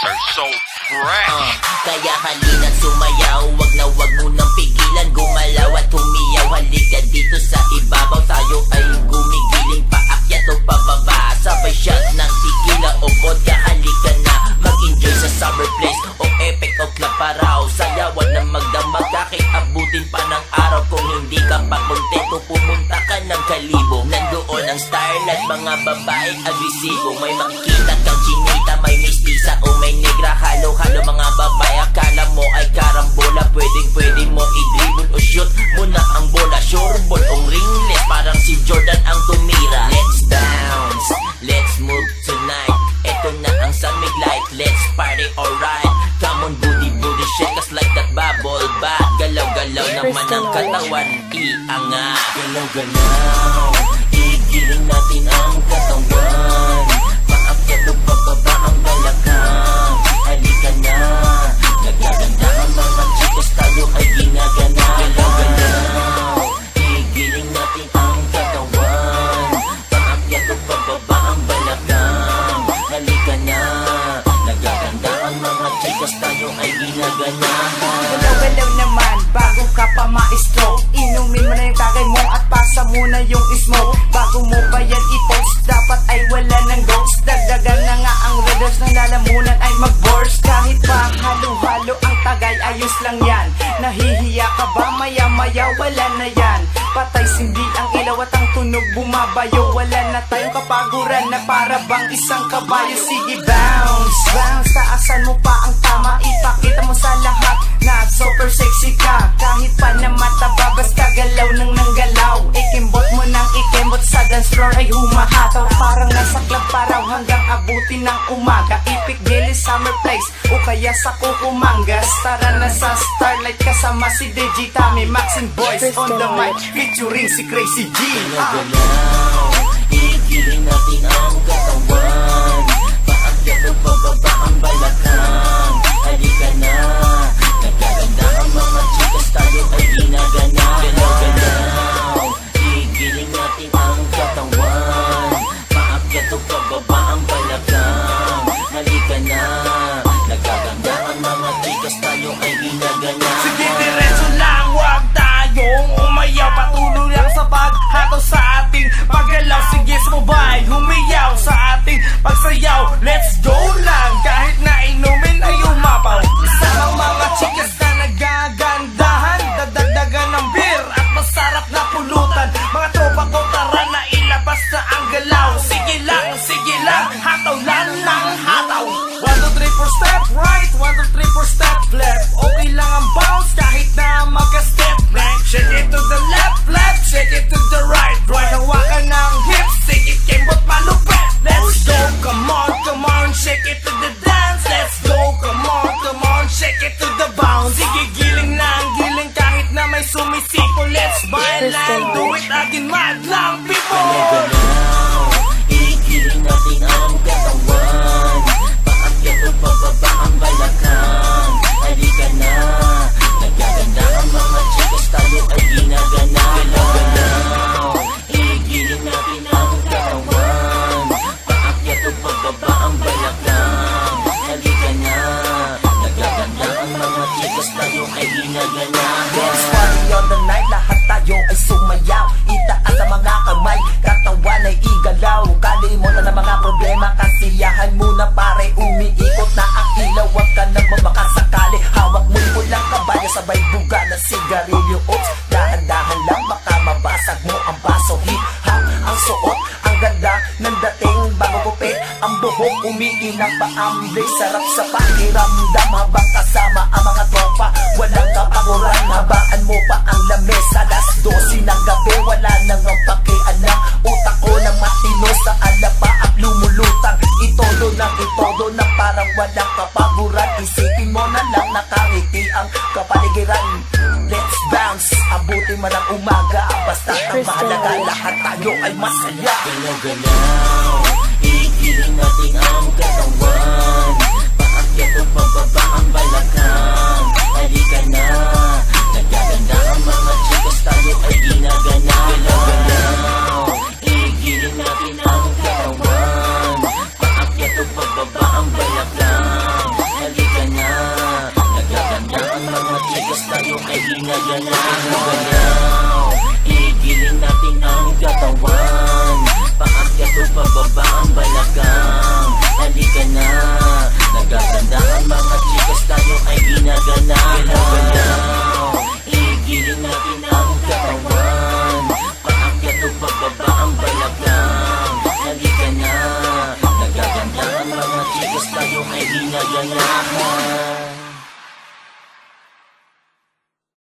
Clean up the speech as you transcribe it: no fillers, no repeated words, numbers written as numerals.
are so fresh. Kaya halina't sumayaw, wag mo nang pigilan, gumalaw at humiyaw. Halika dito sa ibabaw, tayo ay gumigiling paakyat o pababa. Sabay shot ng tequila o vodka, halika na mag-enjoy sa summer place o epic o club paraw. Sayawan na magdamag, kahit abutin pa ng araw. Kung hindi ka pa kontento, pumunta ka ng Kalibo. Nandoon ang starlight, mga babae agresibo. May makikita kang chinita, may mistisa o may negra. Halo-halo mga babae, akala mo ay karambola. Pwede mo i-dribble o shoot mo na ang bola. Sureball o ringlet, parang si Jordan ang tumira. Let's bounce, let's move tonight. Ito na ang Summit Light, let's party alright. Come on booty, shake us like that bubble bath. Galaw-galaw naman ang katawan, iangat. Galaw-galaw, igiling natin ang katawan. Paakyat o pababa ang balakang. Halika na, nagaganda ang mga chicas, tayo ay ginagana. Galaw-galaw, igiling natin ang katawan. Paakyat o pababa ang balakang. Halika na, nagaganda ang mga chicas, tayo ay ginagana. Galaw-galaw naman, bago ka pa maestro. Inumin mo na yung tagay mo at pasa mo na yung smoke. Bago mo pa yan i-post, dapat ay wala ng ghost. Dagdagan na nga ang readers ng lalamunan ay mag-burst. Kahit pa halo-halo ang tagay, ayos lang yan. Nahihiya ka ba? Maya-maya wala na yan. Patay sindi ang ilaw at ang tunog bumabayo. Wala na tayong kapaguran na para bang isang kabayo. Sige bounce, bounce, taasan mo pa ang tama. Ipakita mo sa lahat na super sexy ka. Kahit pa na mataba, basta galaw nang nanggalaw. Ikimbot mo nang ikimbot, sa dance floor ay humahataw. Parang nasa club paraw hanggang abutin ng umaga. Epic Daily Summer Place o kaya sa Kukumangas. Tara na sa Starlight kasama si DJ Tami, Max and Boys on the mic featuring si Crazy G. Galaw-galaw, igiling natin ang katawan. Paakyat o pababa ang balakang. Halika na, nagaganda ang mga chicas, tayo ay ginagana. Galaw-galaw, igiling natin ang katawan. Paakyat o pababa ang balakang. Halika na, nagaganda ang mga chicas, tayo ay ginagana. Sige diretso lang, wag tayong umayaw. Patuloy lang sa paghato sa ating paggalaw. Sige sumubay, humiyaw sa ating pagsayaw. Let's go lang, kahit na inumin ay umapaw. Isa ng mga chicas na nagagandahan, dadagdagan ng beer at masarap na pulutan. Mga tropa ko, tara na ilabas na ang galaw. Sige lang, hataw lang ng hataw. 1, 2, 3, 4 step right, 1, 2, 3, 4 step left. Okay lang ang bounce kahit na magka-step back. Shake it to the left, shake it to the right. Hawakan ng hips, sige kimbot malupit. Let's go, come on, shake it to the dance. Let's go, come on, shake it to the bounce. Sige giling na ang giling kahit na may sumisipo. Let's byline, do it again, mad lang people. Galaw-galaw, igiling natin ang katawan. Paakyat o pababa ang balakang. Halika na, nagaganda ang mga chicas, tayo ay ginagana. Galaw-galaw, igiling natin ang katawan. Paakyat o pababa ang balakang. Halika na, nagaganda ang mga chicas, tayo ay ginagana. Dance party on the night, lahat tayo ay sumayaw. Itaas ang mga kamay, katawan ay igalaw. Kalimutan ang mga problema, kasiyahan muna pare. Umiikot na ang ilaw, wag ka nang mamakasakali. Hawak mo'y pulang kabayo, sabay buga na sigarilyo. Oops, dahan-dahan lang, baka mabasag mo ang baso. Hip-hop ang suot, ang ganda ng dating bago gupit. Ang buhok umiinang paambay, sarap sa pakiramdam habang kasama ang mga tropa. Walang kapaguran, habaan mo pa ang lamesa. Alas 12 ng gabi, wala nang ang pakialam. Utak ko na matino sa alaba at lumulutang. Itodo na parang walang kapaguran. Isipin mo na lang nakangiti ang kapaligiran. Let's bounce, abutin man ang umaga. Basta ang mahalaga, lahat tayo ay masaya. Galaw-galaw, igiling natin ang katawan. Paakyat o